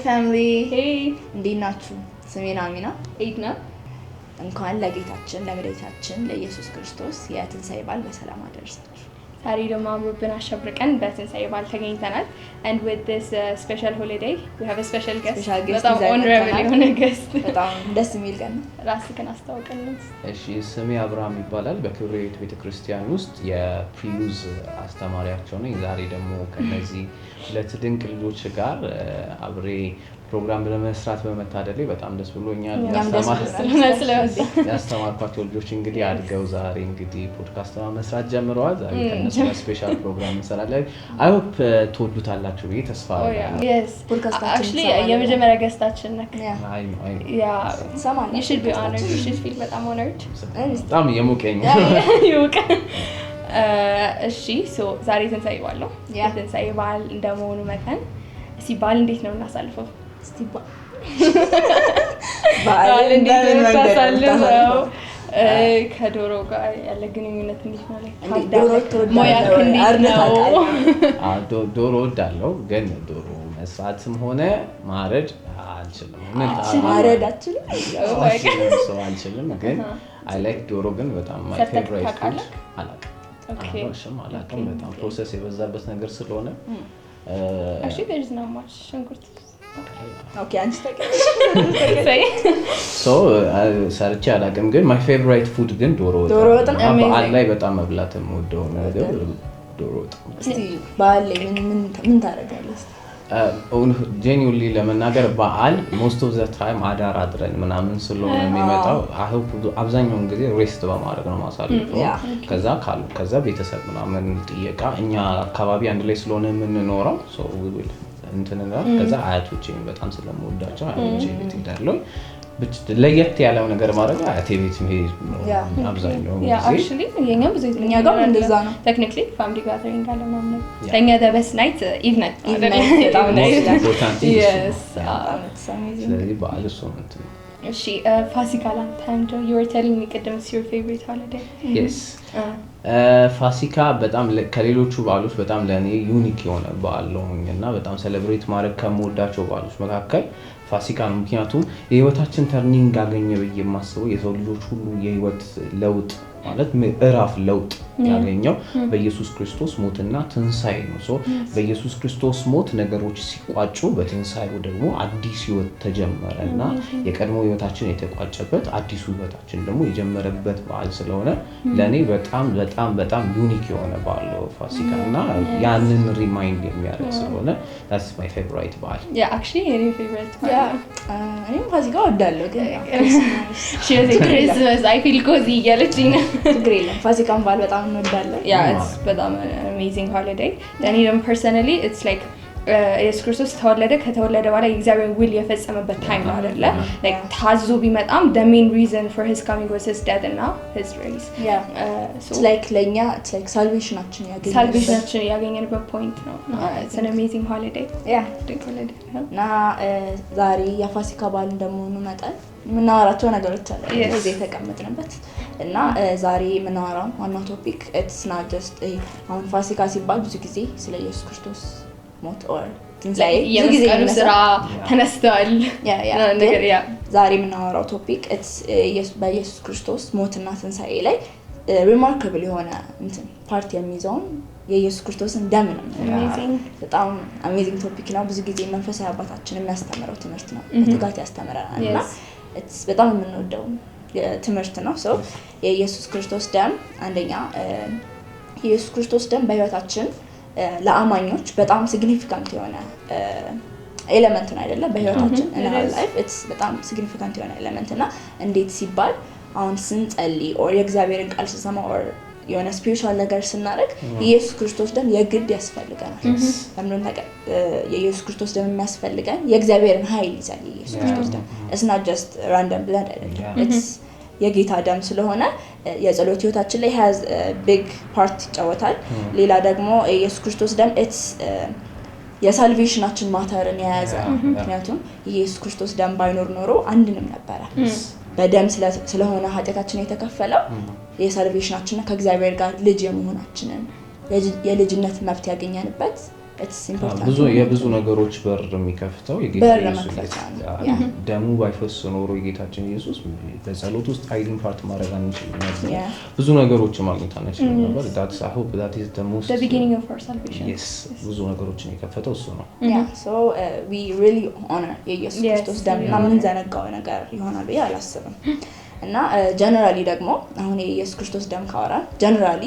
family. Hey. እንዴት ናችሁ? ስሜን አሚና ኤድና። እንኳን ለጌታችን ለመድኃኒታችን ለኢየሱስ ክርስቶስ የትንሣኤ በዓል በሰላም አደረሳችሁ። ዛሬ ደግሞ አምሮብን አሸብርቀን በትንሣኤ በዓል ተገኝተናል. And with this special holiday, we have a special guest. በጣም honorable የሆነ guest. በጣም ደስ የሚል ቀን ነው. ራስህን አስተዋውቅልን. እሺ ስሜ አብርሃም ይባላል. በክብረ ሕይወት ቤተክርስቲያን ውስጥ የፕሪዩዝ አስተማሪያቸው ነኝ. ዛሬ ደግሞ ከነዚህ ሁለት ድንቅ ልጆች ጋር አብሬ ፕሮግራም ለመስራት በመታደሌ በጣም ደስ ብሎኛል. ያስተማርኳቸው ልጆች እንግዲህ አድገው ዛሬ እንግዲህ ፖድካስት መስራት ጀምረዋል. ዛሬ ከነሱ ስፔሻል ፕሮግራም እንሰራለን. አይ ሆፕ ትወዱታላችሁ ብዬ ተስፋ አደርጋለሁ. Yes, actually የመጀመሪያ ገስታችን ነክ. አይ ሰማን. You should be honored. You should feel በጣም honored. በጣም የሞቀኝ ይውቀ እሺ ሶ ዛሬ ትንሣኤ በዓል ነው. ትንሣኤ በዓል እንደመሆኑ መጠን ሲባል እንዴት ነው እናሳልፈው? በዓል እንዴት ነው እናሳልፈው? ከዶሮ ጋር ያለ ግንኙነት እንዴት ነው? ሞያክ እንዴት ነው? ዶሮ ወዳለው ግን ዶሮ መስራትም ሆነ ማረድ አልችልም። ማረድ አልችልም ግን I like ዶሮ ግን በጣም my favorite food አላውቅም በጣም ፕሮሰስ የበዛበት ነገር ስለሆነ actually there is not much ሽንኩርት Okay, አንቺ ታውቂያለሽ? So ሰርቼ አላውቅም ግን my favorite food ግን ዶሮ ወጥ ነው። በዓል ላይ በጣም መብላት የምወደው ነገር ዶሮ ወጥ ነው። እስቲ በዓል ላይ ምን ታደርጋለሽ? genuinely ለመናገር በዓል most of the time አዳር አድረን ምናምን ስለሆነ የሚመጣው አብዛኛውን ጊዜ ሬስት በማድረግ ነው ማሳለፈው። ከዛ ቤተሰብ ምናምን ጥየቃ እኛ አካባቢ አንድ ላይ ስለሆነ የምንኖረው so we will እንትነና ከዛ አያቶቼን በጣም ስለምወዳቸው አያቶቼ ቤት ሄዳለሁ። ለየት ያለው ነገር ማድረግ አያቴ ቤት መሄድ ነው አብዛኛው ጊዜ። actually የኛም ብዙ እኛ ጋር እንደዛ ነው technically family gathering ጋር ምናምን ለኛ the best night evening በጣም important yes ስለዚህ በዓል እሱ ነው እንትን እሺ ፋሲካ ላንተ you were telling me ቅድም it's your favorite holiday yes ፋሲካ በጣም ከሌሎቹ በዓሎች በጣም ለኔ ዩኒክ የሆነ በዓል ነውና በጣም ሴሌብሬት ማድረግ ከመወዳቸው በዓሎች መካከል ፋሲካ ነው። ምክንያቱም የህይወታችን ተርኒንግ አገኘ ብዬ የማስበው የሰው ልጆች ሁሉ የህይወት ለውጥ ማለት ምዕራፍ ለውጥ ያገኘው በኢየሱስ ክርስቶስ ሞትና ትንሣኤ ነው። ሶ በኢየሱስ ክርስቶስ ሞት ነገሮች ሲቋጩ በትንሣኤው ደግሞ አዲስ ህይወት ተጀመረና የቀድሞ ህይወታችን የተቋጨበት አዲሱ ህይወታችን ደግሞ የጀመረበት በዓል ስለሆነ ለኔ በጣም በጣም በጣም ዩኒክ የሆነ በዓል ነው ፋሲካና ያንን ሪማይንድ የሚያደርግ ስለሆነ that's my favorite በዓል. Yeah, actually your favorite በዓል እኔም ፋሲካ እወዳለሁ ግን she was a Christmas I feel cozy እያለችኝ ነው ችግር የለም ፋሲካን በዓል በጣም እንወዳለን. Yeah, it's በጣም amazing holiday. then even personally it's like ኢየሱስ ክርስቶስ ከተወለደ በኋላ የእግዚአብሔር will የፈጸመበት ታይም ነው አይደለ? like ታዞ ቢመጣም the main reason for his coming was his death and his raise. So it's like ለኛ it's like salvationችን ያገኘንበት point ነው. It's an amazing holiday. ድንቅ holiday ነው. እና ዛሬ የፋሲካ በዓል እንደመሆኑ መጠን ምናወራቸው ነገሮች አሉ እዚህ የተቀመጥንበት እና ዛሬ ምናወራው ዋናው ቶፒክ it's not just አሁን ፋሲካ ሲባል ብዙ ጊዜ ስለ ኢየሱስ ክርስቶስ ሞት or ትንሣኤ ብዙ ጊዜ ስራ ተነስተዋል ነገር ዛሬ ምናወራው ቶፒክ it's በኢየሱስ ክርስቶስ ሞትና ትንሣኤ ላይ remarkable የሆነ እንትን ፓርት የሚይዘውን የኢየሱስ ክርስቶስን ደም ነው። በጣም አሜዚንግ ቶፒክ ነው። ብዙ ጊዜ መንፈሳዊ አባታችን የሚያስተምረው ትምህርት ነው። በትጋት ያስተምረናል እና it's በጣም የምንወደው ትምህርት ነው። so የኢየሱስ ክርስቶስ ደም አንደኛ የኢየሱስ ክርስቶስ ደም በህይወታችን ለአማኞች በጣም ሲግኒፊካንት የሆነ ኤሌመንት ነው አይደለ? በህይወታችን እና ላይፍ it's በጣም ሲግኒፊካንት የሆነ ኤሌመንት እና እንዴት ሲባል አሁን ስንጸልይ or የእግዚአብሔርን ቃል ስንሰማ or የሆነ ስፒሪቹዋል ነገር ስናደርግ ኢየሱስ ክርስቶስ ደም የግድ ያስፈልገናል። ለምን ነገር የኢየሱስ ክርስቶስ ደም የሚያስፈልገን የእግዚአብሔርን ኃይል ይዛል። ኢየሱስ ክርስቶስ ደም it's not just random blood አይደለም። it's የጌታ ደም ስለሆነ የጸሎት ህይወታችን ላይ has big part ይጫወታል። ሌላ ደግሞ የኢየሱስ ክርስቶስ ደም it's የሳልቬሽናችን ማተርን የያዘ ምክንያቱም የኢየሱስ ክርስቶስ ደም ባይኖር ኖሮ አንድንም ነበር። በደም ስለሆነ ኃጢአታችን የተከፈለው የሳልቬሽናችንና ከእግዚአብሔር ጋር ልጅ የመሆናችንን የልጅነት መብት ያገኘንበት it's important ብዙ የብዙ ነገሮች በር የሚከፍተው የጌታ ኢየሱስ ደሙ ባይፈስ ኖሮ የጌታችን ኢየሱስ በጸሎት ውስጥ ኃይል ኢምፓርት ማድረግ አንችልም ነበር ብዙ ነገሮች ማግኘት አንችልም ነበር that's I hope that is the most the beginning of our salvation yes ብዙ ነገሮችን የከፈተው እሱ ነው so we really honor የኢየሱስ ክርስቶስ ደም እና ምን ዘነጋው ነገር ይሆናል ብዬ አላስብም እና ጀነራሊ ደግሞ አሁን የኢየሱስ ክርስቶስ ደም ካወራን ጀነራሊ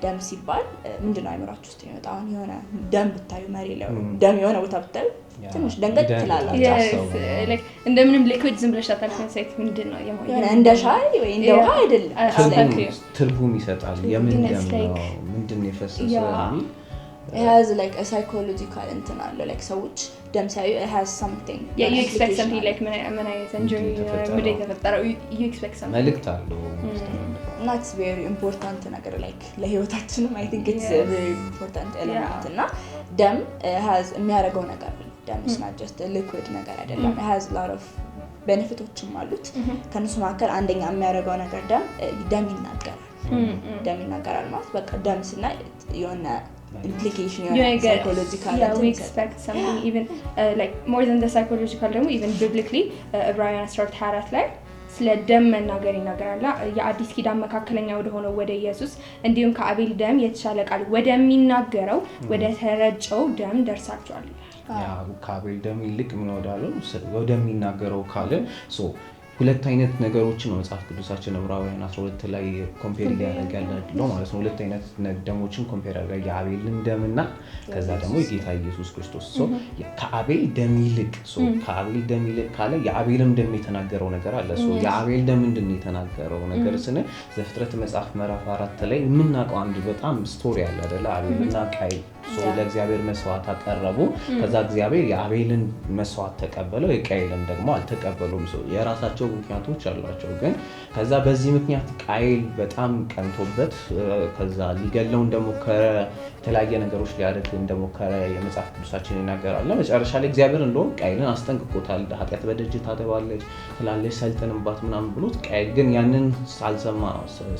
ደም ሲባል ምንድነው አይምራችሁ ውስጥ የሚመጣው የሆነ ደም ብታዩ መሬት ላይ ደም የሆነ ቦታ ብታዩ ትንሽ ደንገጥ ትላላችሁ like እንደምንም liquid ዝም ብለሽ አታልፈን ሳይት ምንድነው የሆነ እንደ ሻይ ወይ እንደ ውሃ አይደለም ትርጉም ይሰጣል የምን ደም ነው ምንድነው የፈሰሰው የሚል It has like a psychological internal like ሰዎች ደም ሲያዩ it has something you expect something like when I injury ምንድነው የተፈጠረው you expect something መልእክት አለው that's very important ነገር like ለህይወታችንም I think it's a very important element እና ደም has የሚያደርገው ነገር ደም is not just a liquid ነገር አይደለም it has a lot of benefits አሉት ከነሱ መካከል አንደኛ የሚያደርገው ነገር ደም ይናገራል ማለት በቃ ደም ስናይ የሆነ implication psychological we expect something even like more than the psychological ደግሞ even biblically ዕብራውያን 12:24 ላይ ስለ ደም መናገር ይናገራል የአዲስ ኪዳን መካከለኛ ወደ ሆነው ወደ ኢየሱስ እንዲሁም ከአቤል ደም የተሻለ ቃል ወደሚናገረው ወደ ተረጨው ደም ደርሳችኋል ከአቤል ደም ይልቅ ምን ወደሚናገረው ካለ so ሁለት አይነት ነገሮችን ነው መጽሐፍ ቅዱሳችን ዕብራውያን 12 ላይ ኮምፔር ያደርጋል ማለት ነው ሁለት አይነት ደሞችን ኮምፔር ያደርጋል የአቤልን ደምና ከዛ ደግሞ የጌታ ኢየሱስ ክርስቶስ ከአቤል ደም ይልቅ ከአቤል ደም ይልቅ ካለ የአቤልም ደም የተናገረው ነገር አለ የአቤል ደም ምንድነው የተናገረው ነገር ስነ ዘፍጥረት መጽሐፍ ምዕራፍ 4 ላይ የምናውቀው አንድ በጣም ስቶሪ አለ አይደል አቤልና ቃየል ለእግዚአብሔር መስዋዕት አቀረቡ ከዛ እግዚአብሔር የአቤልን መስዋዕት ተቀበለው የቃየልን ደግሞ አልተቀበሉም የራሳቸው ምክንያቶች አሏቸው ግን ከዛ በዚህ ምክንያት ቃየል በጣም ቀንቶበት ከዛ ሊገለው እንደሞከረ የተለያየ ነገሮች ሊያደርግ እንደሞከረ የመጽሐፍ ቅዱሳችን ይናገራል ለመጨረሻ ላይ እግዚአብሔር እንደው ቃየልን አስጠንቅቆታል ኃጢአት በደጅ ታደባለች ትላለች ሰልጥንባት ምናምን ብሎት ቃየል ግን ያንን ሳልሰማ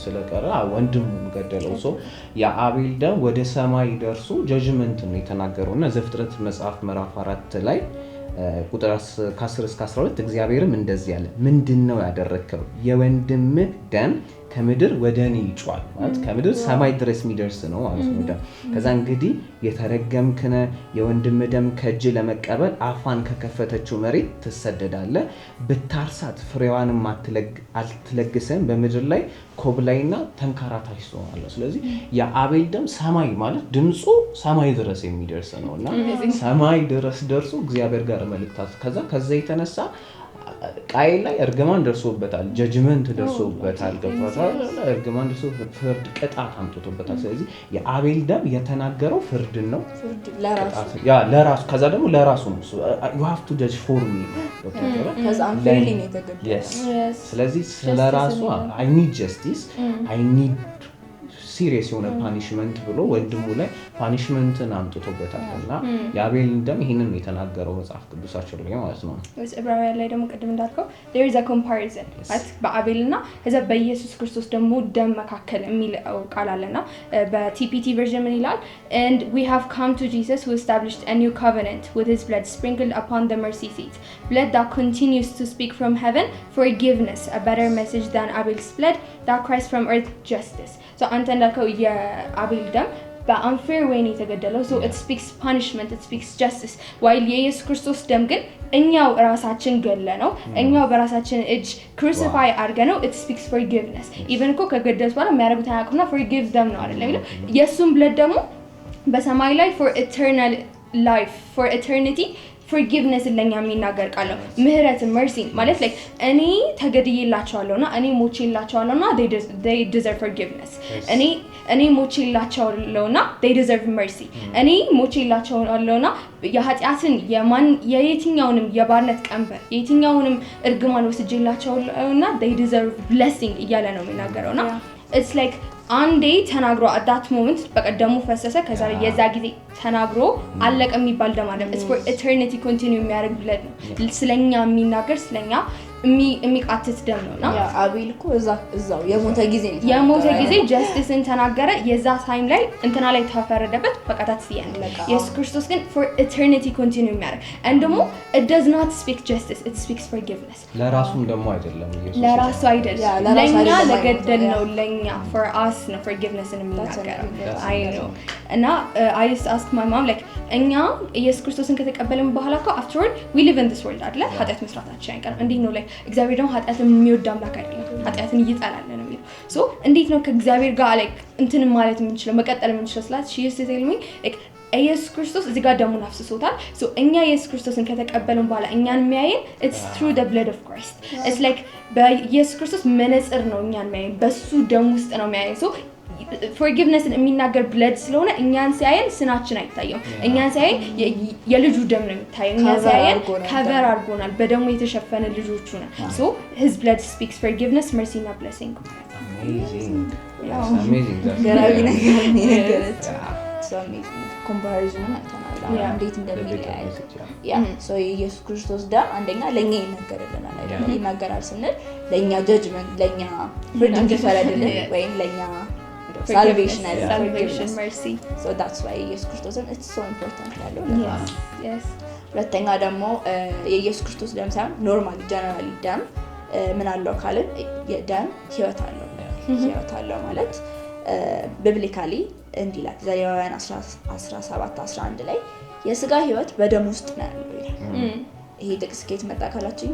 ስለቀረ ወንድሙን ገደለው የአቤል ደም ወደ ሰማይ ደርሶ ጀጅመንት ነው የተናገረውና ዘፍጥረት መጽሐፍ ምዕራፍ 4 ላይ ቁጥር 10 እስከ 12 እግዚአብሔርም እንደዚህ ያለ ምንድነው ያደረከው የወንድምህ ደም ከምድር ወደኔ ይጫል ማለት ከምድር ሰማይ ድረስ የሚደርስ ነው ማለት ነው ከዛ እንግዲህ የተረገምክነ የወንድም ደም ከእጅ ለመቀበል አፋን ከከፈተችው መሬት ትሰደዳለ ብታርሳት ፍሬዋንም አትለግስም በምድር ላይ ኮብላይና ተንካራታች ትሆናለህ ስለዚህ የአቤል ደም ሰማይ ማለት ድምጹ ሰማይ ድረስ የሚደርስ ነውና ሰማይ ድረስ ደርሶ እግዚአብሔር ጋር መልእክት ከዛ የተነሳ ቃየል ላይ እርግማን ደርሶበታል ጀጅመንት ደርሶበታል ገብቷል እርግማን ደርሶ ፍርድ ቅጣት አምጥቶበታል ስለዚህ የአቤል ደም የተናገረው ፍርድ ነው ለራሱ ከዛ ደግሞ ለራሱ ነው you have to judge for me ከዛ አንፈሪሊ ነው የተገደለው ስለዚህ ስለራሱ I need justice I need ሲሪየስ የሆነ ፓኒሽመንት ብሎ ወንድሙ ላይ ፓኒሽመንትን አምጥቶበታልና የአቤል ደም ይሄንን የተናገረው መጽሐፍ ቅዱሳችን ላይ ማለት ነው ዕብራውያን ላይ ደግሞ ቀድም እንዳልከው there is a comparison በአቤልና ከዛ በኢየሱስ ክርስቶስ ደግሞ ደም መካከል የሚለው ቃል አለና በቲፒቲ ቨርዥን ምን ይላል and we have come to Jesus who established a new covenant with his blood sprinkled upon the mercy seat blood that continues to speak from heaven forgiveness a better message than Abel's blood that cries from earth justice so አንተ እንዳልከው የአቤል ደም በunfair way ነው የተገደለው so it speaks punishment it speaks justice while የኢየሱስ ክርስቶስ ደም ግን እኛው ራሳችን ገለነው እኛው በራሳችን እጅ crucify አድርገነው it speaks forgiveness even እኮ ከገደሉት በኋላ የሚያደርጉት አያውቁምና forgive them ነው አይደል የሚለው የሱም blood ደግሞ በሰማይ ላይ for eternal life for eternity forgiveness ለኛ የሚናገር ቃል ነው ምህረት mercy ማለት like እኔ ተገድዬላቸዋለሁና እኔ ሞቼላቸዋለሁና they deserve forgiveness እኔ ሞቼላቸዋለሁና they deserve mercy እኔ ሞቼላቸዋለሁና የኃጢአትን የየትኛውንም የባርነት ቀንበር የየትኛውንም እርግማን ወስጄላቸዋለሁና they deserve blessing እያለ ነው የሚናገረውና it's like አንዴ ተናግሮ at that moment በቀደሙ ፈሰሰ ከዛ የዛ ጊዜ ተናግሮ አለቀ የሚባል ደም አይደለም it's for eternity continue የሚያደርግ ብለድ ነው ስለኛ የሚናገር ስለኛ የሚቃትት ደም ነውና አቤል እኮ እዛው የሞተ ጊዜ ጀስቲስን ተናገረ የዛ ታይም ላይ እንትና ላይ ተፈረደበት በቃታት ሲያን ኢየሱስ ክርስቶስ ግን for eternity continue የሚያደርግ and ደግሞ it does not speak justice it speaks forgiveness ለራሱም ደግሞ አይደለም ኢየሱስ ለራሱ አይደለም ለኛ ለገደል ነው ለኛ for us ነው forgiveness የሚናገረው I know እና I just ask my mom like እኛ ኢየሱስ ክርስቶስን ከተቀበልን በኋላ እኮ afterward we live in this world አይደለ ኃጢአት መስራታችን አይቀርም እንዴት ነው like እግዚአብሔር ደግሞ ኃጢአትን የሚወድ አምላክ አይደለም ኃጢአትን ይጠላል ነው የሚለው so እንዴት ነው ከእግዚአብሔር ጋር like እንትን ማለት የምንችለው መቀጠል የምንችለው ስላት she used to tell me like ኢየሱስ ክርስቶስ እዚህ ጋር ደሙን አፍስሶታል so እኛ ኢየሱስ ክርስቶስን ከተቀበልን በኋላ እኛን የሚያየን it's through the blood of Christ it's like በኢየሱስ ክርስቶስ መነጽር ነው እኛን የሚያየን በሱ ደም ውስጥ ነው የሚያየን so forgiveness የሚናገር blood ስለሆነ እኛን ሲያየን ስናችን አይታየም እኛን ሲያየን የልጁ ደም ነው የሚታየው እኛን ሲያየን cover አድርጎናል በደሙ የተሸፈነ ልጆቹ ነው so his blood speaks forgiveness mercy and blessing amazing ገራሚ ነገር so amazing comparison አይተናል እንዴት እንደሚለያይ so ኢየሱስ ክርስቶስ ደም አንደኛ ለኛ ይናገርልናል አይደል ይናገራል ስንል ለኛ judgment ለኛ ፍርድ እንዲፈረድልን ወይም ለኛ salvation mercy so that's why ኢየሱስ ክርስቶስን it's so important ያለው yes ሁለተኛ ደግሞ የኢየሱስ ክርስቶስ ደም ሳይሆን ኖርማሊ ጀነራሊ ደም ምን አለው ካልን ደም ህይወት አለው ማለት ቢብሊካሊ እንዲላል ዘሌዋውያን 17:11 ላይ የሥጋ ህይወት በደም ውስጥ ነው ያለው ይላል ይሄ ጥቅስ ከየት መጣ ካላችሁኝ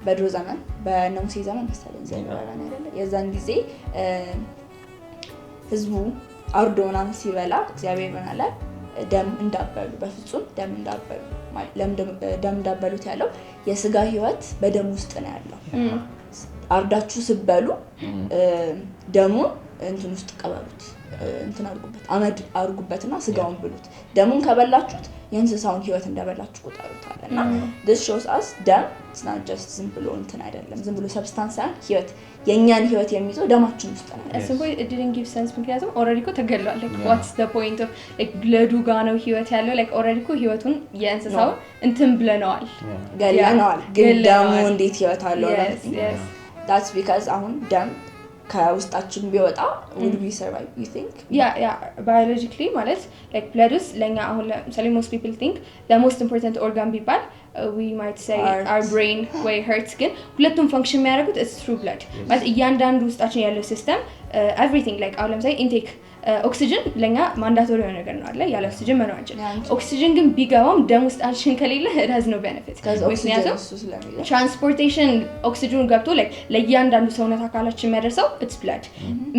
በድሮ ዘመን በሙሴ ዘመን መሰለኝ ዘሌዋውያን አይደለ የዛን ጊዜ ህዝቡ አርዶና ሲበላ እግዚአብሔር ምናለ ደም እንዳበሉ በፍጹም ደም እንዳበሉ ደም እንዳበሉት ያለው የሥጋ ህይወት በደም ውስጥ ነው ያለው አርዳችሁ ሲበሉ ደሙ እንትን ውስጥ ቀበሉት እንትን አርጉበት አርጉበትና ስጋውን ብሉት ደሙን ከበላችሁት የእንስሳውን ህይወት እንደበላችሁ ቆጠሩታልና this shows us ደም it's not just ዝም ብሎ እንትን አይደለም ዝም ብሎ ሰብስታንስ ህይወት የኛን ህይወት የሚይዘው ደማችን ውስጥ ነው so it didn't give sense ምክንያቱም already እኮ ተገሏል like what's the point of like blood ጋር ነው ህይወት ያለው like already እኮ ህይወቱን የእንስሳው እንትን ብለናል ገለናል ግን ደሙ እንዴት ህይወት አለው that's because አሁን ደም ከውስጣችን ቢወጣ would we survive you think yeah biologically ማለት like blood is ለኛ አሁን ለምሳሌ most people think the most important organ ቢባል we might say our brain way hurts ግን ሁለቱም ፈንክሽን የሚያደርጉት is through blood ማለት እያንዳንዱ ውስጣችን ያለው ሲስተም everything like አሁን ለምሳሌ intake ኦክሲጅን ለኛ ማንዳቶሪ የሆነ ነገር ነው አይደል ያለ ኦክሲጅን መኖር አንችልም ኦክሲጅን ግን ቢገባም ደም ውስጣችን ከሌለ it has no benefit ምክንያቱም ትራንስፖርቴሽን ኦክሲጅኑ ገብቶ like ለእያንዳንዱ ሰውነት አካላችን የሚያደርሰው it's blood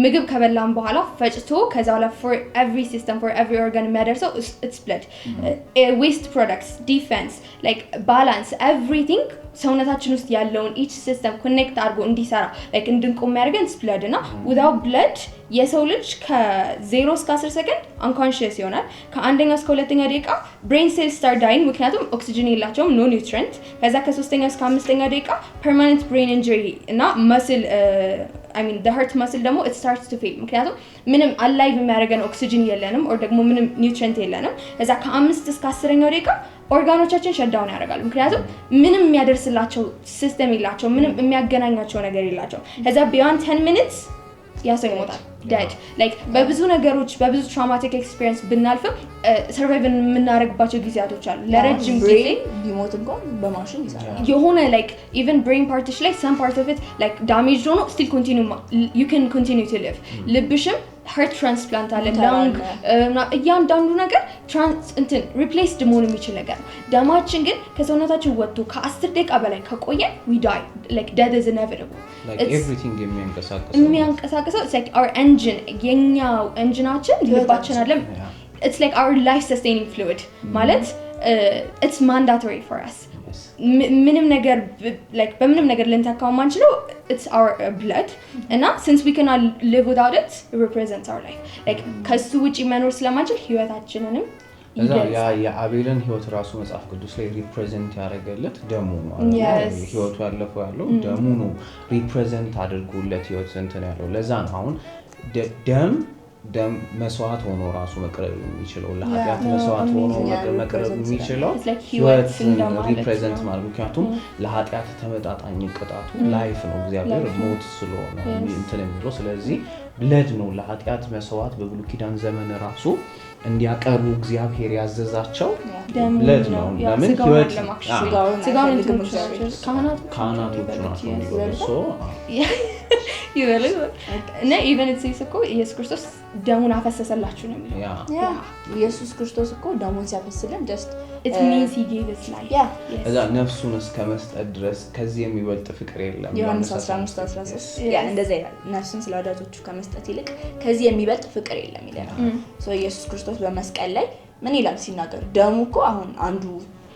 ምግብ ከበላን በኋላ ፈጭቶ ከዛ በኋላ for every system for every organ የሚያደርሰው it's blood waste products defense like balance everything ሰውነታችን ውስጥ ያለውን each system connect አድርጎ እንዲሰራ like እንድንቆም ያደርገን blood እና without blood የሰው ልጅ ከ0 እስከ 10 ሰከንድ unconscious ይሆናል ከአንደኛው እስከ ሁለተኛው ደቂቃ brain cells start dying ምክንያቱም ኦክሲጅን የላቸውም no nutrient ከዛ ከ3ኛው እስከ 5ኛው ደቂቃ permanent brain injury እና muscle I mean the heart muscle ደግሞ it starts to fail ምክንያቱም ምንም alive የሚያደርገን ኦክሲጅን የለንም or ደግሞ ምንም nutrient የለንም ከዛ ከ5 እስከ 10ኛው ደቂቃ ኦርጋኖቻችን ሸዳውን ያደርጋሉ ምክንያቱም ምንም የሚያደርስላቸው ሲስተም የላቸው ምንም የሚያገናኛቸው ነገር የላቸው ከዛ beyond 10 minutes ያሰይሞታል dead like በብዙ ነገሮች በብዙ traumatic experience ብናልፍም survive የምናደርግባቸው ጊዜያቶች አሉ ለረጅም ጊዜ ቢሞት እንኳን በማሽን ይሰራል የሆነ like even brain parts ላይ some part of it like damaged ሆኖ still continue you can continue to live ልብሽም heart transplant አለ lung እያንዳንዱ ነገር እንትን replaced መሆን የሚችል ነገር ደማችን ግን ከሰውነታችን ወጥቶ ከ10 ደቂቃ በላይ ከቆየ we die like death is inevitable like everything የሚያንቀሳቅሰው it's like our engine የኛ እንጂናችን ልባችን አይደለም it's like our life sustaining fluid ማለት it's mandatory for us ምንም ነገር like በምንም ነገር ልንተካው ማንችለው it's our blood and since we cannot live without it represents our life like ከሱ ውጪ መኖር ስለማንችል ህይወታችንንም የአቤልን ህይወት ራሱ መጽሐፍ ቅዱስ ላይ ሪፕሬዘንት ያደረገለት ደሙ ነው ህይወቱ ያለፈው ያለው ደሙ ነው ሪፕሬዘንት አድርጎለት ህይወት እንትን ያለው ለዛ ነው አሁን ደም ደም መስዋዕት ሆኖ ራሱ መቅረብ የሚችለው ለኃጢአት መስዋዕት ሆኖ መቅረብ የሚችለው ህይወትን ሪፕሬዘንት ማለት ምክንያቱም ለኃጢአት ተመጣጣኝ ቅጣቱ ላይፍ ነው እግዚአብሔር ሞት ስለሆነ እንትን የሚለው ስለዚህ ብለድ ነው ለኃጢአት መስዋዕት በብሉይ ኪዳን ዘመን ራሱ እንዲያቀርቡ እግዚአብሔር ያዘዛቸው ብለድ ነው ለምን ህይወት ስጋውን ካህናቶች ናቸው ይበልጥ እና ኢቨን ኢትስ እኮ ኢየሱስ ክርስቶስ ደሙን አፈሰሰላችሁ ነው የሚለው ኢየሱስ ክርስቶስ እኮ ደሙን ሲያፈስልን just it means he gave his life እዛ ነፍሱን እስከ መስጠት ድረስ ከዚህ የሚበልጥ ፍቅር የለም ዮሐንስ 15:13 እንደዛ ይላል ነፍሱን ስለ ወዳጆቹ ከመስጠት ይልቅ ከዚህ የሚበልጥ ፍቅር የለም ይላል ሶ ኢየሱስ ክርስቶስ በመስቀል ላይ ምን ይላል ሲናገር ደሙ እኮ አሁን አንዱ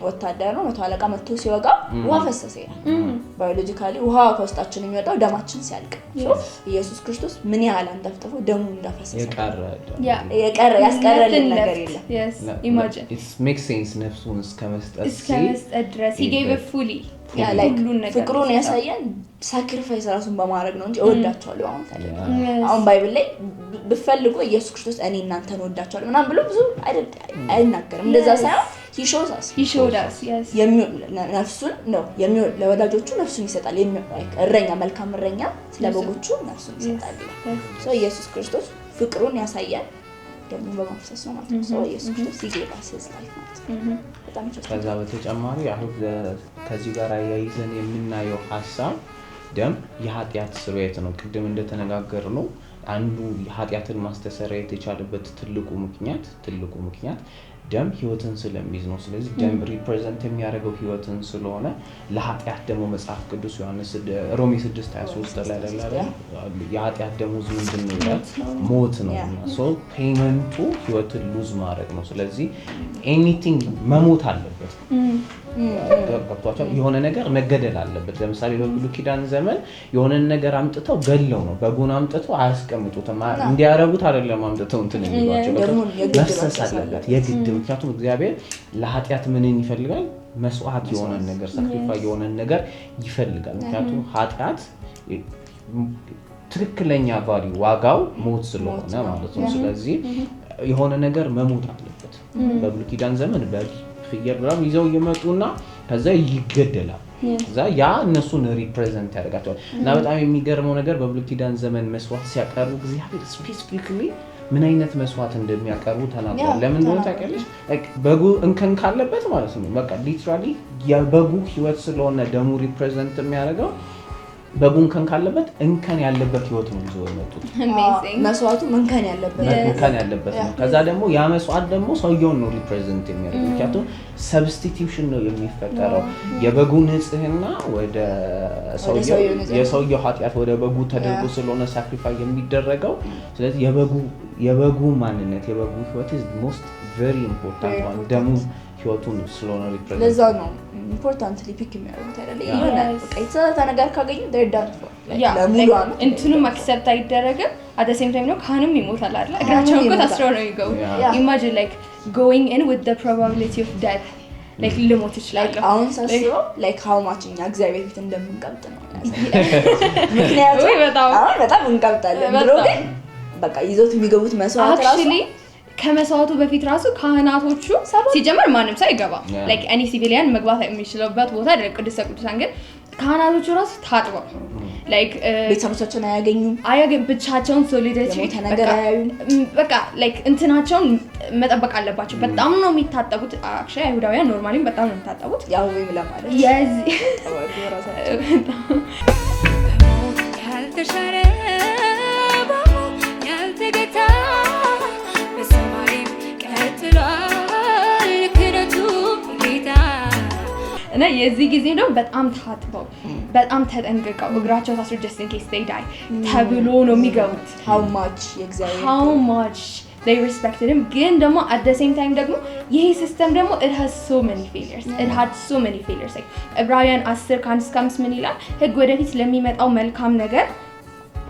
ወታደር ነው መቶ አለቃ መጥቶ ሲወጋ ውሃ ፈሰሰ ይላል ባዮሎጂካሊ ውሃ ከውስጣችን የሚወጣው ደማችን ሲያልቅ ኢየሱስ ክርስቶስ ምን ያህል አንጠፍጥፎ ደሙን እንዳፈሰሰ ያስቀረልን ነገር የለም yes imagine it makes sense ነፍሱን እስከ መስጠት ድረስ he gave it fully ፍቅሩን ያሳየን ሳክሪፋይስ ራሱን በማድረግ ነው እንጂ እወዳቸዋለሁ አሁን ባይብል ላይ ብፈልጉ ኢየሱስ ክርስቶስ እኔ እናንተን እወዳቸዋለሁ ምናምን ብሎ ብዙ አይናገርም እንደዛ ሳይሆን he showed us yes ነፍሱን ነው ለወዳጆቹ ነፍሱን ይሰጣል እረኛ መልካም እረኛ ስለበጎቹ ነፍሱን ይሰጣል ሶ ኢየሱስ ክርስቶስ ፍቅሩን ያሳየን ደግሞ በማፍሰስ ነው ማለት ነው ኢየሱስ ክርስቶስ ይገባስ ላይ ማለት ነው በጣም ከዛ በተጨማሪ አሁን ከዚህ ጋር ያይዘን የምናየው ሐሳብ ደም የኃጢአት ስርየት ነው ቅድም እንደተነጋገርነው አንዱ ኃጢአትን ማስተሰረየት የቻለበት ትልቁ ምክንያት ደም ህይወትን ስለሚይዝ ነው ስለዚህ ደም ሪፕሬዘንት የሚያደርገው ህይወትን ስለሆነ ለኃጢአት ደግሞ መጽሐፍ ቅዱስ ዮሐንስ ሮሜ 6:23 ላይ አይደለም የኃጢአት ደሞዝ ምንድነው ይላል ሞት ነው ሶ ፔመንቱ ህይወትን ሉዝ ማድረግ ነው ስለዚህ ኤኒቲንግ መሞት አለበት የሆነ ነገር መገደል አለበት ለምሳሌ በብሉይ ኪዳን ዘመን የሆነ ነገር አምጥተው ገለው ነው በጎን አምጥተው አያስቀምጡትም እንዲያረጉት አይደለም አምጥተው እንትን የሚሏቸው መሰስ አለበት የግድ ምክንያቱም እግዚአብሔር ለኃጢአት ምንን ይፈልጋል መስዋዕት የሆነ ነገር ሳክሪፋይ የሆነ ነገር ይፈልጋል ምክንያቱም ኃጢአት ትክክለኛ ቫልዩ ዋጋው ሞት ስለሆነ ማለት ነው ስለዚህ የሆነ ነገር መሞት አለበት በብሉይ ኪዳን ዘመን ፍየራም ይዘው ይመጡና ከዛ ይገደላል ከዛ ያ እነሱን ሪፕሬዘንት ያደርጋቸዋል እና በጣም የሚገርመው ነገር በብሉይ ኪዳን ዘመን መስዋዕት ሲያቀርቡ እግዚአብሔር ስፔሲፊካሊ ምን አይነት መስዋዕት እንደሚያቀርቡ ተናግሯል ለምን ነው ታውቂያለሽ በጉ እንከን ካለበት ማለት ነው በቃ ሊትራሊ የበጉ ህይወት ስለሆነ ደሙ ሪፕሬዘንት የሚያደርገው በጉን ካለበት እንከን ያለበት ህይወት ነው ይዘው የመጡት መስዋዕቱ እንከን ያለበት ነው ከዛ ደግሞ ያ መስዋዕት ደግሞ ሰውየውን ነው ሪፕሬዘንት የሚያደርገው ምክንያቱም ሰብስቲቲዩሽን ነው የሚፈጠረው የበጉ ንጽህና ወደ የሰውየው ኃጢአት ወደ በጉ ተደርጎ ስለሆነ ሳክሪፋይ የሚደረገው ስለዚህ የበጉ ማንነት የበጉ ህይወት is most very important one ደሙ ህይወቱን ስለሆነ ሪፕሬዘንት ለዛ ነው ኢምፖርታንትሊ ፒክ የሚያደርጉት አይደል ይሆነ በቃ የተሰጠ ነገር ካገኙ they're done for ለሙሉ አመት እንትኑም አክሰፕት አይደረግም at the same time ነው ካንም ይሞታል አይደል እግራቸውን እኮ ታስረው ነው ይገው imagine like going in with the probability of death like ልሞት ይችላል አሁን ሳስበው like how much እኛ እግዚአብሔር ፊት እንደምንቀብጥ ነው ምክንያቱም በጣም እንቀብጣለን ብሎ ግን በቃ ይዞት የሚገቡት መስዋዕት ራሱ ከመስዋዕቱ በፊት ራሱ ካህናቶቹ ሲጀመር ማንም ሳይገባ like any civilian መግባት የሚችልበት ቦታ አይደለም ቅድስተ ቅዱሳን ግን ካህናቶቹ ራሱ ታጥበው like ቤተሰቦቻቸውን አያገኙም ብቻቸውን ሶሊዳሪቲ ነገር አያዩም በቃ like እንትናቸውን መጠበቅ አለባቸው በጣም ነው የሚታጠቡት actually አይሁዳውያን ኖርማሊ በጣም ነው የሚታጠቡት ያው ወይም ለማለት ያልተሻረ ያልተገታ እና የዚህ ጊዜ ነው በጣም ታጥበው በጣም ተጠንቅቀው እግራቸው ታስሮ just in case they die ተብሎ ነው የሚገቡት how much they respected him ግን ደግሞ at the same time ደግሞ ይሄ ሲስተም ደግሞ it had so many failures like ዕብራውያን 10:1-5 ምን ይላል ህግ ወደፊት ለሚመጣው መልካም ነገር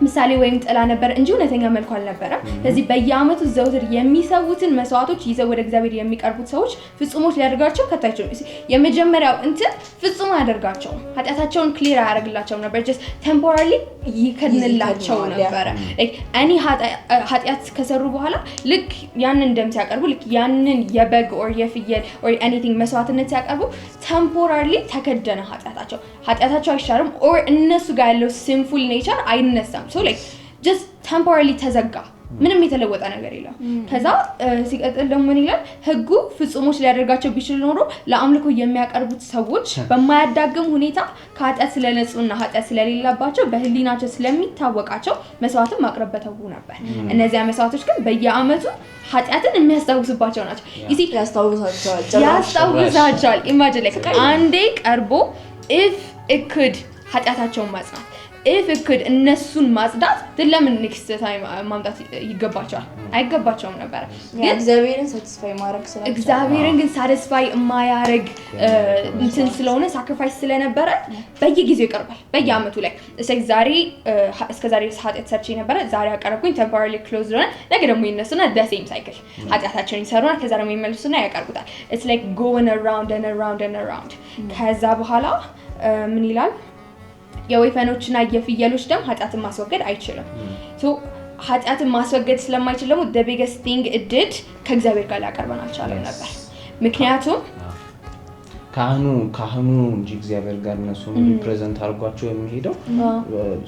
ምሳሌ ወይም ጥላ ነበር እንጂ እውነተኛ መልኩ አልነበረም ስለዚህ በየአመቱ ዘውትር የሚሰውትን መስዋዕቶች ይዘው ወደ እግዚአብሔር የሚቀርቡት ሰዎች ፍጹሞች ሊያደርጋቸው ከታቸው የመጀመሪያው እንትን ፍጹም ያደርጋቸው ኃጢአታቸውን ክሊር ያደርግላቸው ነበር just temporarily ይከድንላቸው ነበረ። እኔ ኃጢአት ከሰሩ በኋላ ልክ ያንን ደም ሲያቀርቡ ልክ ያንን የበግ or የፍየል or anything መስዋዕትነት ሲያቀርቡ ቴምፖራሪ ተከደነ ኃጢአታቸው አይሻርም or እነሱ ጋር ያለው sinful nature አይነሳም። so like just temporarily ተዘጋ። ምንም የተለወጠ ነገር የለም። ከዛ ሲቀጥል ደግሞ ምን ይላል? ህጉ ፍጹሞች ሊያደርጋቸው ቢችል ኖሮ ለአምልኮ የሚያቀርቡት ሰዎች በማያዳግም ሁኔታ ከኃጢአት ስለነጹና ኃጢአት ስለሌለባቸው በህሊናቸው ስለሚታወቃቸው መስዋዕትን ማቅረብ በተው ነበር። እነዚያ መስዋዕቶች ግን በየአመቱ ኃጢአትን የሚያስታውሱባቸው ናቸው። ያስታውሳቸዋል። ኢማጂን like አንዴ ቀርቦ if it could ኃጢአታቸውን ማጽናት if it could እነሱን ማጽዳት ለምን next time ማምጣት ይገባቸዋል? አይገባቸውም ነበር። ግን እግዚአብሔርን satisfy ማድረግ ስለነበረ እግዚአብሔርን ግን satisfy የማያረግ እንትን ስለሆነ sacrifice ስለነበረ በየጊዜው ይቀርባል በየአመቱ ላይ ዛሬ እስከዛሬ ኃጢአት ሰርቼ ነበር ዛሬ አቀረብኩኝ temporarily closed ሆነ ነገ ደግሞ ይነሱና the same cycle ኃጢአታቸውን ይሰሩና ከዛ ደግሞ ይመለሱና ያቀርቡታል። it's like going around and around and around ከዛ በኋላ ምን ይላል? የወይፈኖችና የፍየሎች ደም ኃጢአትን ማስወገድ አይችልም። ሶ ኃጢአትን ማስወገድ ስለማይችል ደግሞ the biggest thing it did ከእግዚአብሔር ጋር ሊያቀርበን አልቻለም ነበር። ምክንያቱም ካህኑ እንጂ እግዚአብሔር ጋር እነሱን ሪፕሬዘንት አድርጓቸው የሚሄደው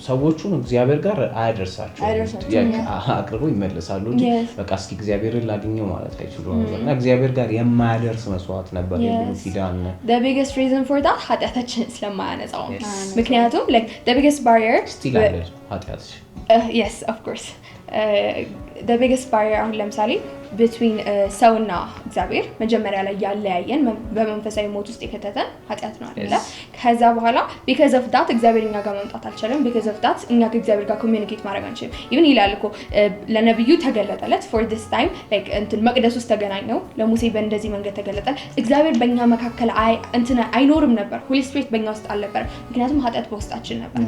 ሰዎቹን እግዚአብሔር ጋር አያደርሳቸውም። አቅርቦ ይመለሳሉ እንጂ በቃ እስኪ እግዚአብሔርን ላግኘው ማለት አይችሉም ነበርና እግዚአብሔር ጋር የማያደርስ መስዋዕት ነበር የብሉይ ኪዳን። the biggest reason for that ኃጢአታችን ስለማያነጻው ምክንያቱም like the biggest barrier still ኃጢአት yes of course the biggest barrier አሁን ለምሳሌ between ሰውና እግዚአብሔር መጀመሪያ ላይ ያለያየን በመንፈሳዊ ሞት ውስጥ የከተተን ኃጢአት ነው አይደለ? ከዛ በኋላ because of that እግዚአብሔርኛ ጋር መምጣት አልቻለም። because of that እኛ ከእግዚአብሔር ጋር ኮሚኒኬት ማድረግ አንችልም። even ይላል እኮ ለነብዩ ተገለጠለት for this time like እንትን መቅደስ ውስጥ ተገናኘው ለሙሴ በእንደዚህ መንገድ ተገለጠ። እግዚአብሔር በእኛ መካከል እንትን አይኖርም ነበር። ሆሊ ስፒሪት በእኛ ውስጥ አልነበረም ምክንያቱም ኃጢአት በውስጣችን ነበር።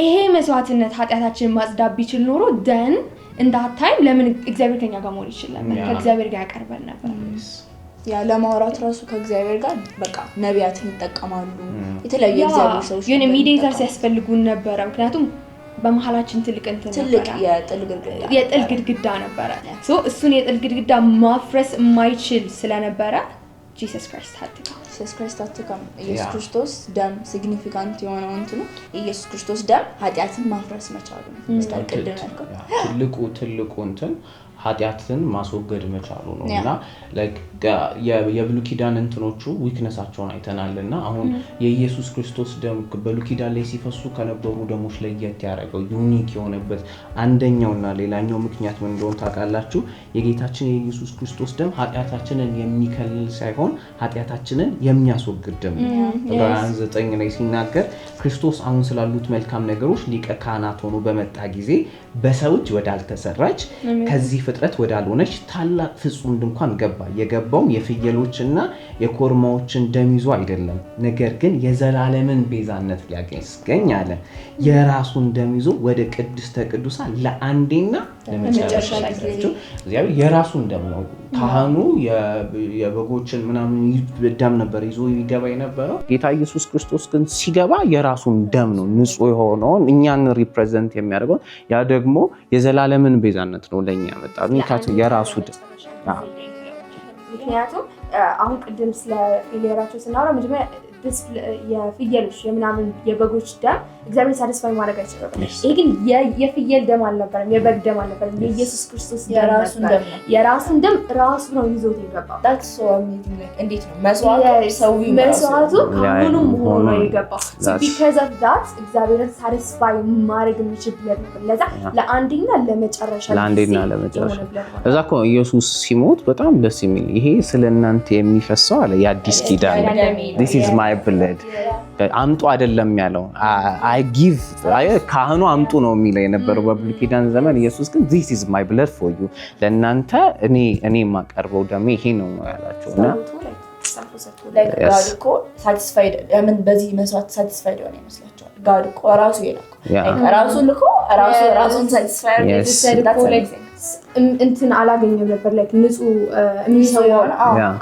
ይሄ መስዋዕትነት ኃጢአታችንን ማጽዳት ቢችል ኖሮ then እንዳታይም ለምን እግዚአብሔር ከኛ ጋር መሆን ይችላል ነበር? ከእግዚአብሔር ጋር ያቀርበን ነበር። ያ ለማውራት ራሱ ከእግዚአብሔር ጋር በቃ ነቢያትን ይጠቀማሉ። የተለያዩ እግዚአብሔር ሰዎች የኔ ሚዲያተርስ ያስፈልጉን ነበር ምክንያቱም በመሐላችን ትልቅ የጥል ግድግዳ ነበር። ሶ እሱን የጥል ግድግዳ ማፍረስ የማይችል ስለነበረ Jesus Christ had to come. ኢየሱስ ክርስቶስ ደም ሲግኒፊካንት የሆነው እንትኑ ኢየሱስ ክርስቶስ ደም ኃጢአትን ማፍረስ መቻሉ ነው። ትልቁ እንትን ኃጢአትን ማስወገድ መቻሉ ነውና ላይክ የብሉይ ኪዳን እንትኖቹ ዊክነሳቸውን አይተናልና አሁን የኢየሱስ ክርስቶስ ደም በብሉይ ኪዳን ላይ ሲፈሱ ከነበሩ ደሞች ለየት ያደረገው ዩኒክ የሆነበት አንደኛውና ሌላኛው ምክንያት ምን እንደሆነ ታውቃላችሁ? የጌታችን የኢየሱስ ክርስቶስ ደም ኃጢአታችንን የሚከልል ሳይሆን ኃጢአታችንን የሚያስወግድ ደም ነው። ዕብራውያን 9 ላይ ሲናገር ክርስቶስ አሁን ስላሉት መልካም ነገሮች ሊቀ ካህናት ሆኖ በመጣ ጊዜ በሰዎች ወዳልተሰራች ከዚህ ፍጥረት ወዳልሆነች ታላቅ ፍጹም ድንኳን ገባ። የገባው የፍየሎችና የኮርማዎችን ደም ይዞ አይደለም ነገር ግን የዘላለምን ቤዛነት ሊያገኝ አለ። የራሱን ደም ይዞ ወደ ቅድስተ ቅዱሳን ለአንዴና ለመጨረሻ ጊዜ እግዚአብሔር የራሱን ደም ነው። ካህኑ የበጎችን ምናምን ደም ነበር ይዞ ይገባ የነበረው። ጌታ ኢየሱስ ክርስቶስ ግን ሲገባ የራሱን ደም ነው ንጹህ የሆነውን እኛን ሪፕሬዘንት የሚያደርገው ያ ደግሞ የዘላለምን ቤዛነት ነው ለኛ ያመጣው የራሱ ደም። ምክንያቱም አሁን ቅድም ስለ ፊሊየራቸው ስናወራ መጀመሪያ የፍየሎች የምናምን የበጎች ደም እግዚአብሔር ሳቲስፋይ ማድረግ አይችልም። ይሄ ግን የፍየል ደም አልነበረም፣ የበግ ደም አልነበረም፣ የኢየሱስ ክርስቶስ የራሱን ደም ራሱ ነው ይዞት የገባው። that's so amazing like እንዴት ነው መስዋዕቱ ካሁኑም ሆኖ የገባው because of that እግዚአብሔርን ሳቲስፋይ ማድረግ የሚችል ብለድ ነበር። ለዛ ለአንዴና ለመጨረሻ እዛ እኮ ኢየሱስ ሲሞት በጣም ደስ የሚል ይሄ ስለእናንተ የሚፈሰው አለ የአዲስ ኪዳን this is my blood አምጡ አይደለም ያለው I give ካህኑ አምጡ ነው የሚለው የነበረው በብሉይ ኪዳን ዘመን። ኢየሱስ ግን this is my blood for you ለእናንተ እኔ ማቀርበው ደም ይሄ ነው ያላቸውና like God እኮ satisfied በዚህ መስዋዕት satisfied ሆነ ይመስላችኋል? God እኮ ራሱ የላከው ራሱ ልኮ ራሱን ሳቲስፋይ እንትን አላገኘም ነበር ላይክ ንጹህ የሚሰዋውን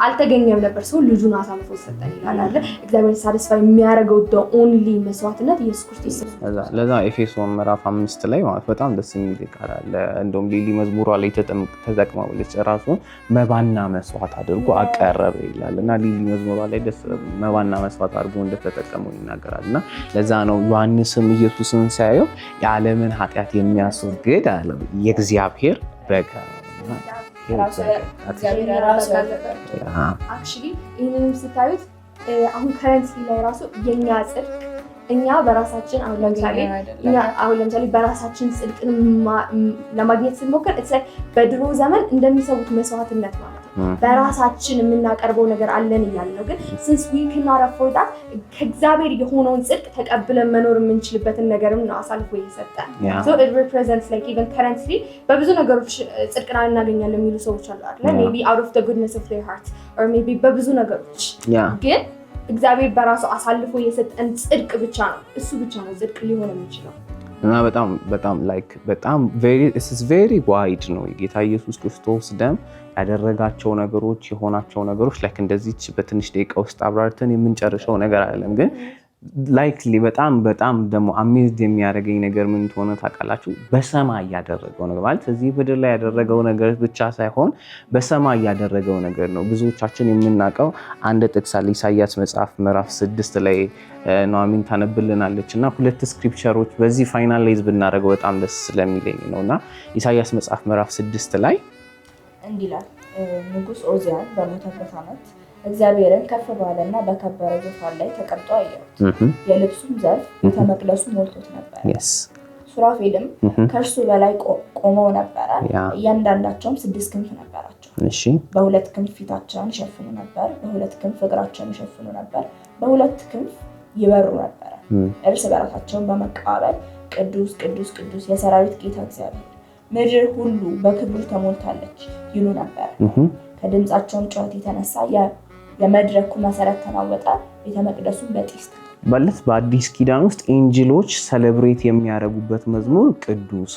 አልተገኘም ነበር ሰው ልጁን አሳልፎ ሰጠን ይላል አይደል እግዚአብሔር ሳቲስፋይ የሚያደርገው the only መስዋዕትነት ኢየሱስ ክርስቶስ ለዛ ኤፌሶን ምዕራፍ 5 ላይ ማለት በጣም ደስ የሚል ቃል አለ እንደውም ሊሊ መዝሙሯ ላይ ተጠቅማለች ራሱን መባና መስዋዕት አድርጎ አቀረበ ይላልና ሊሊ መዝሙሯ ላይ ደስ መባና መስዋዕት አድርጎ እንደተጠቀመው ይናገራልና ለዛ ነው ዮሐንስም ኢየሱስን ሲያየው የዓለምን ኃጢአት የሚያስወግድ አለ የእግዚአብሔር በጋ አክቹሊ ይሄንን ስታዩት አሁን ከረንትሊ ላይ ራሱ የኛ ጽድቅ እኛ በራሳችን አሁን ለምሳሌ በራሳችን ጽድቅን ለማግኘት ስንሞክር it's like በድሮ ዘመን እንደሚሰውት መስዋዕትነት ማለት ነው በራሳችን የምናቀርበው ነገር አለን እያልን ነው ግን since we cannot afford that ከእግዚአብሔር የሆነውን ጽድቅ ተቀብለን መኖር የምንችልበትን ነገርም ነው አሳልፎ የሰጠን so it represents like even currently በብዙ ነገሮች ጽድቅን እናገኛለን የሚሉ ሰዎች አሉ አይደል maybe out of the goodness of their heart or maybe በብዙ ነገሮች ግን እግዚአብሔር በራሱ አሳልፎ የሰጠን ጽድቅ ብቻ ነው እሱ ብቻ ነው ጽድቅ ሊሆን የሚችለው እና በጣም like በጣም very wide ነው ጌታ ኢየሱስ ክርስቶስ ደም ያደረጋቸው ነገሮች የሆናቸው ነገሮች like እንደዚህች በትንሽ ደቂቃ ውስጥ አብራርተን የምንጨርሰው ነገር አይደለም ግን likely በጣም ደግሞ አሜዝድ የሚያደርገኝ ነገር ምን እንደሆነ ታውቃላችሁ በሰማይ ያደረገው ነገር ማለት እዚህ ምድር ላይ ያደረገው ነገር ብቻ ሳይሆን በሰማይ ያደረገው ነገር ነው ብዙዎቻችን የምናውቀው አንድ ጥቅስ አለ ኢሳይያስ መጽሐፍ ምዕራፍ 6 ላይ ኑአሚን ታነብልናለችና ሁለት ስክሪፕቸሮች በዚህ ፋይናላይዝ ብናደርገው በጣም ደስ ስለሚለኝ ነውና ኢሳይያስ መጽሐፍ ምዕራፍ 6 ላይ እንዲላል ንጉስ ኦዚያን በሞተበት ዓመት እግዚአብሔርን ከፍ ባለና በከበረ ዙፋን ላይ ተቀምጦ አየሁት የልብሱም ዘርፍ ከመቅደሱ ሞልቶት ነበር ሱራፌልም ከእርሱ በላይ ቆመው ነበር እያንዳንዳቸውም 6 ክንፍ ነበራቸው በሁለት ክንፍ ፊታቸውን ይሸፍኑ ነበር በሁለት ክንፍ እግራቸውን ይሸፍኑ ነበር በሁለት ክንፍ ይበሩ ነበር እርስ በራሳቸው በመቃበል ቅዱስ ቅዱስ ቅዱስ የሰራዊት ጌታ እግዚአብሔር ምድር ሁሉ በክብሩ ተሞልታለች ይሉ ነበር ከድምጻቸውም ጩኸት የተነሳ የመድረኩ መሰረት ተናወጠ ቤተ መቅደሱን በጢስ ማለት በአዲስ ኪዳን ውስጥ ኤንጅሎች ሴሌብሬት የሚያደርጉበት መዝሙር ቅዱስ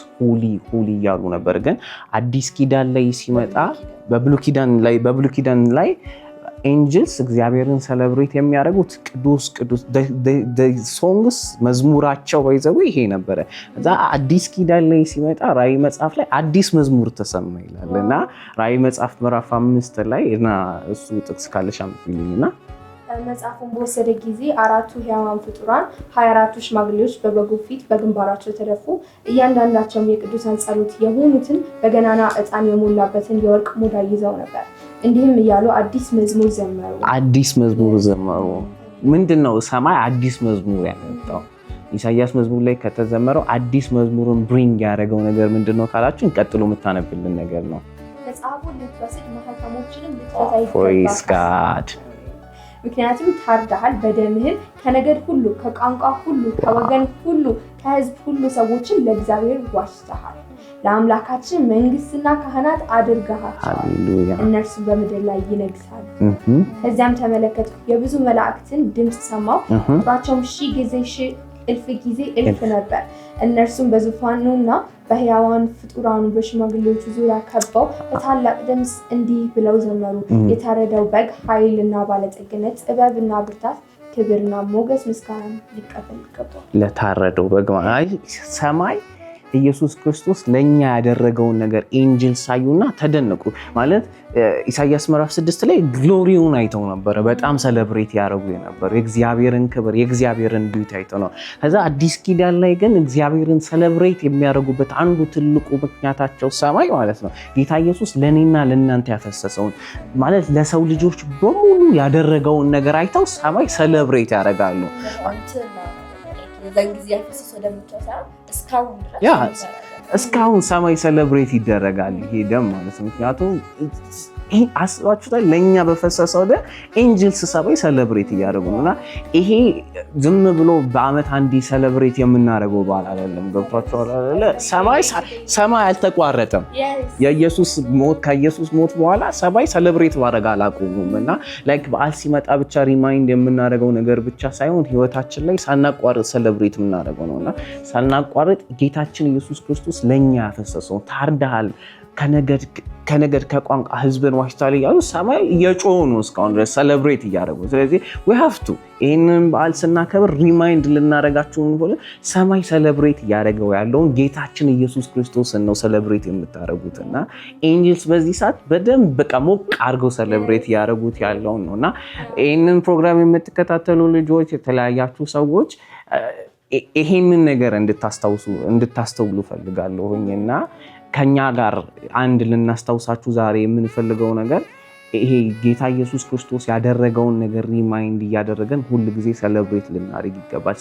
ሁሊ ያሉ ነበር ግን አዲስ ኪዳን ላይ ሲመጣ በብሉይ ኪዳን ላይ ኤንጅልስ እግዚአብሔርን ሴሌብሬት የሚያደርጉት ቅዱስ ሶንግስ መዝሙራቸው ባይዘው ይሄ ነበር እዛ አዲስ ኪዳን ላይ ሲመጣ ራእይ መጽሐፍ ላይ አዲስ መዝሙር ተሰማ ይላልና ራእይ መጽሐፍ ምዕራፍ 5 ላይ እና እሱ ጥቅስ ካለሽ አምጥልኝና መጽሐፉን በወሰደ ጊዜ አራቱ ሕያዋን ፍጡራን 24ቱ ሽማግሌዎች በበጉ ፊት በግንባራቸው ተደፉ እያንዳንዳቸውም የቅዱሳን ጸሎት የሆኑትን በገናና ዕጣን የሞላበትን የወርቅ ሙዳይ ይዘው ነበር እንዲህም እያሉ አዲስ መዝሙር ዘመሩ ምንድነው ሰማይ አዲስ መዝሙር ያመጣው ኢሳይያስ መዝሙር ላይ ከተዘመረው አዲስ መዝሙርን ብሪንግ ያደረገው ነገር ምንድነው ካላችሁ ቀጥሎ የምታነብልን ነገር ነው መጽሐፉን ልትወስድ ማህተሞችንም ልትፈታ ምክንያቱም ታርደሃል በደምህም ከነገድ ሁሉ ከቋንቋ ሁሉ ከወገን ሁሉ ከህዝብ ሁሉ ሰዎችን ለእግዚአብሔር ዋሽተሃል ለአምላካችን መንግስትና ካህናት አድርገሃቸዋል እነርሱ በምድር ላይ ይነግሳሉ ከዚያም ተመለከትኩ የብዙ መላእክትን ድምጽ ሰማሁ ቁጥራቸውም 1000 ጊዜ 1000 ጊዜ 1000 ነበር እነርሱም በዙፋኑና በሕያዋን ፍጡራኑ በሽማግሌዎቹ ዙሪያ ከበው በታላቅ ድምጽ እንዲህ ብለው ዘመሩ የታረደው በግ ኃይልና ባለጠግነት ጥበብና ብርታት ክብርና ሞገስ ምስጋና ሊቀበል ይገባል ለታረደው በግ ሰማይ ኢየሱስ ክርስቶስ ለኛ ያደረገውን ነገር ኤንጅል ሳዩና ተደነቁ ማለት ኢሳይያስ ምዕራፍ 6 ላይ ግሎሪውን አይተው ነበር በጣም ሴሌብሬት ያደርጉ ነበር የእግዚአብሔርን ክብር የእግዚአብሔርን ቢዩቲ አይተው ነው ከዛ አዲስ ኪዳን ላይ ግን እግዚአብሔርን ሴሌብሬት የሚያደርጉበት አንዱ ትልቁ ምክንያታቸው ሰማይ ማለት ነው ጌታ ኢየሱስ ለኔና ለእናንተ ያፈሰሰውን ማለት ለሰው ልጆች በሙሉ ያደረገውን ነገር አይተው ሰማይ ሴሌብሬት ያደርጋሉ ዘንጊዜ ያፈሰሰው ደምቻ ሳይሆን እስካሁን ሰማይ ሴሌብሬት ይደረጋል ይሄ ደም ማለት ነው ምክንያቱም ይሄ አስባችሁታል? ለኛ በፈሰሰው ደም ኤንጅልስ ሰማይ ሰለብሬት እያደረጉ ነውና ይሄ ዝም ብሎ በአመት አንዴ ሰለብሬት የምናደርገው በዓል አይደለም። ገብቷችኋል አይደለ? ሰማይ አልተቋረጠም። የኢየሱስ ሞት ከኢየሱስ ሞት በኋላ ሰማይ ሰለብሬት ማድረግ አላቆሙም እና ላይክ በዓል ሲመጣ ብቻ ሪማይንድ የምናደርገው ነገር ብቻ ሳይሆን ህይወታችን ላይ ሳናቋርጥ ሰለብሬት የምናደርገው ነውና ሳናቋርጥ ጌታችን ኢየሱስ ክርስቶስ ለኛ ያፈሰሰው ታርዳሃል ከነገድ ከቋንቋ ህዝብን ዋሽታል እያሉ ሰማይ እየጮሁ ነው እስካሁን ድረስ ሰለብሬት እያደረጉ። ስለዚህ we have to ይህንን በዓል ስናከብር ሪማይንድ ልናደርጋችሁ ሆነ ሰማይ ሰለብሬት እያደረገው ያለውን ጌታችን ኢየሱስ ክርስቶስን ነው ሰለብሬት የምታደርጉት እና ኤንጅልስ በዚህ ሰዓት በደንብ በቃ ሞቅ አድርገው ሰለብሬት እያደረጉት ያለውን ነው እና ይህንን ፕሮግራም የምትከታተሉ ልጆች የተለያያችሁ ሰዎች ይሄንን ነገር እንድታስተውሉ ፈልጋለሁኝ እና ከኛ ጋር አንድ ልናስታውሳችሁ ዛሬ የምንፈልገው ነገር ይሄ ጌታ ኢየሱስ ክርስቶስ ያደረገውን ነገር ሪማይንድ እያደረገን ሁሉ ጊዜ ሰለብሬት ልናደርግ ይገባል።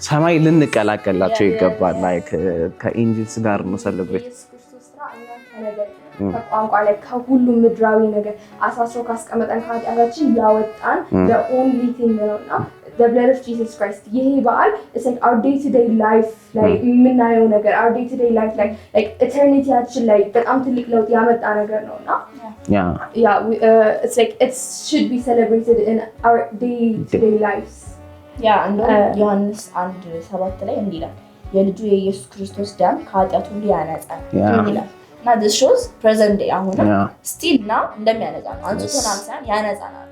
ሰማይ ልንቀላቀላቸው ይገባል። ላይክ ከኤንጅልስ ጋር ነው ሰለብሬት ከቋንቋ ላይ ከሁሉም ምድራዊ ነገር አሳስሮ ካስቀመጠን ከኃጢአታችን ያወጣን the only thing ነውና the blood of Jesus Christ ይሄ በዓል is like our day to day life ላይ የምናየው ነገር our day to day life like eternityያችን ላይ በጣም ትልቅ ለውጥ ያመጣ ነገር ነውና it's like it should be celebrated in our day to day lives እንደውም ዮሐንስ 1:7 ላይ እንዲህ ይላል የልጁ የኢየሱስ ክርስቶስ ደም ከኃጢአት ሁሉ ያነጻል ይላል እና this shows present day አሁን still now እንደሚያነጻ ነው አንጾታን ሳይሆን ያነጻናል።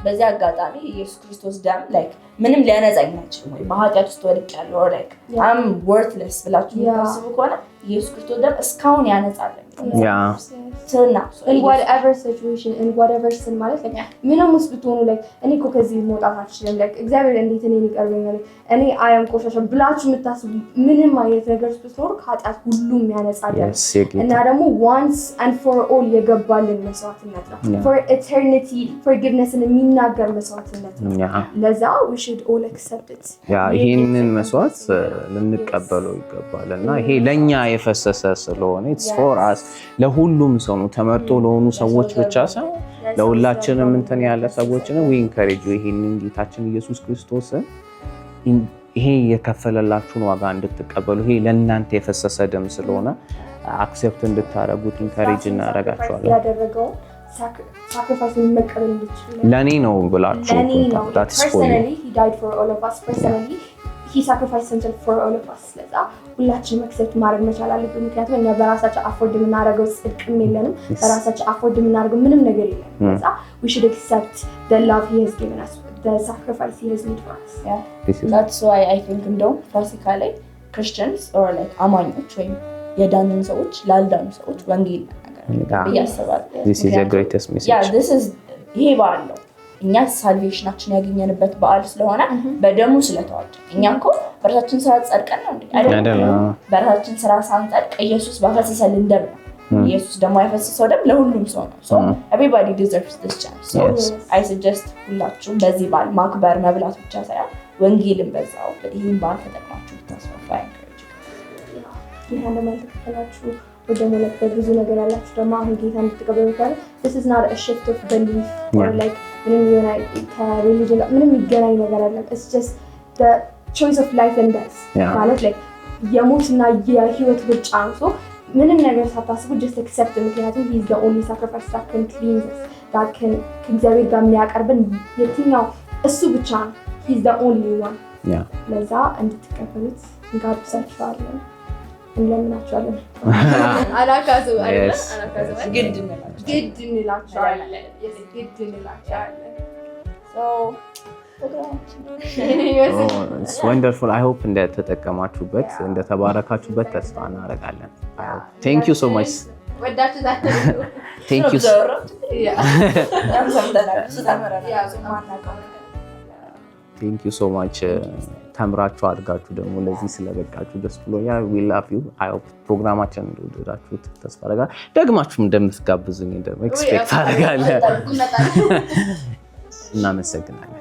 በዚህ አጋጣሚ ኢየሱስ ክርስቶስ ደም like ምንም ሊያነጻኝ አይችልም ወይ በኃጢአት ውስጥ ወድቄያለሁ or like I'm worthless ብላችሁ የምታስቡ ከሆነ ኢየሱስ ክርስቶስ ደም እስካሁን ያነጻል። So now in whatever situation in whatever sin ማለት like ምንም ውስጥ ብትሆኑ like እኔ እኮ ከዚህ መውጣት አልችልም like እግዚአብሔር እንዴት እኔን ይቀርበኛል እኔ አያም ቆሻሻ ብላችሁ የምታስቡ ምንም አይነት ነገር ውስጥ ብትኖሩ ከኃጢአት ሁሉም ያነጻል እና ደግሞ once and for all የገባልን መስዋዕትነት ነው for eternity forgiveness-ን የሚናገር መስዋዕትነት ነው። ለዛ we should all accept it ይሄንን መስዋዕት ልንቀበለው ይገባልና ይሄ ለኛ የፈሰሰ ስለሆነ it's for us ለሁሉም ሰው ነው ተመርጦ ለሆኑ ሰዎች ብቻ ሳይሆን ለሁላችንም እንትን ያለ ሰዎች ነው we encourage ይሄንን ጌታችን ኢየሱስ ክርስቶስ ይሄ የከፈለላችሁን ዋጋ እንድትቀበሉ ይሄ ለእናንተ የፈሰሰ ደም ስለሆነ አክሴፕት እንድታረጉት encourage እናረጋችኋለን። ያደረገው sacrifice መቀበል እንድትችሉ ለኔ ነው ብላችሁ that is for personally he died for all of us personally he sacrificed himself for all of us ለዛ ሁላችንም accept ማድረግ መቻል አለብን። ምክንያቱም እኛ በራሳችን አፎርድ የምናደርገው ጽድቅም የለንም በራሳችን አፎርድ የምናደርገው ምንም ነገር የለም። ለዛ we should accept the love he has given us the sacrifice he has made for us that's why I think እንደውም ፋሲካ ላይ Christians or like አማኞች ወይም የዳኑ ሰዎች ላልዳኑ ሰዎች ወንጌል ነገር ያስባሉ this is the greatest message this is ይሄ በዓል ነው እኛ ሳልቬሽናችን ያገኘንበት በዓል ስለሆነ በደሙ ስለተዋጀ እኛ እኮ በራሳችን ስራ ጸድቀን ነው አይደል በራሳችን ስራ ሳንጸድቅ ኢየሱስ ባፈሰሰልን ደም ነው ኢየሱስ ደግሞ ያፈሰሰው ደም ለሁሉም ሰው ነው so everybody deserves this chance so I suggest ሁላችሁም በዚህ በዓል ማክበር መብላት ብቻ ሳይሆን ወንጌልን በዛው ይሄን በዓል ተጠቅማችሁ ብታስፋፋ ይሄን ለማልተከላችሁ ወደሞ ለበዙ ነገር ያላችሁ ደግሞ አሁን ጌታ እንድትቀበሉ ካለ this is not a shift of belief or like ምንም የሆነ ከሪሊጅን ምንም ይገናኝ ነገር አይደለም it's just the choice of life and death ማለት like የሞትና የህይወት ብቻ ነው so ምንም ነገር ሳታስቡ just accept ምክንያቱም he is the only sacrifice that can cleanse us that can ከእግዚአብሔር ጋር የሚያቀርበን የትኛው እሱ ብቻ ነው he is the only one ለዛ እንድትቀበሉት እንጋብዛችኋለን እንለምናችኋለን አላካዙ ግድ እንላችኋለን so it's wonderful I hope እንደተጠቀማችሁበት እንደተባረካችሁበት ተስፋ እናደርጋለን thank you so much ወዳችሁ ዛሬ thank you thank you so much ተምራችሁ አድጋችሁ ደግሞ ለዚህ ስለበቃችሁ ደስ ብሎኛል we love you I hope ፕሮግራማችን እንደወደዳችሁት ተስፋ አደርጋለሁ ደግማችሁም እንደምትጋብዙኝ ደግሞ ኤክስፔክት አደርጋለሁ እናመሰግናለን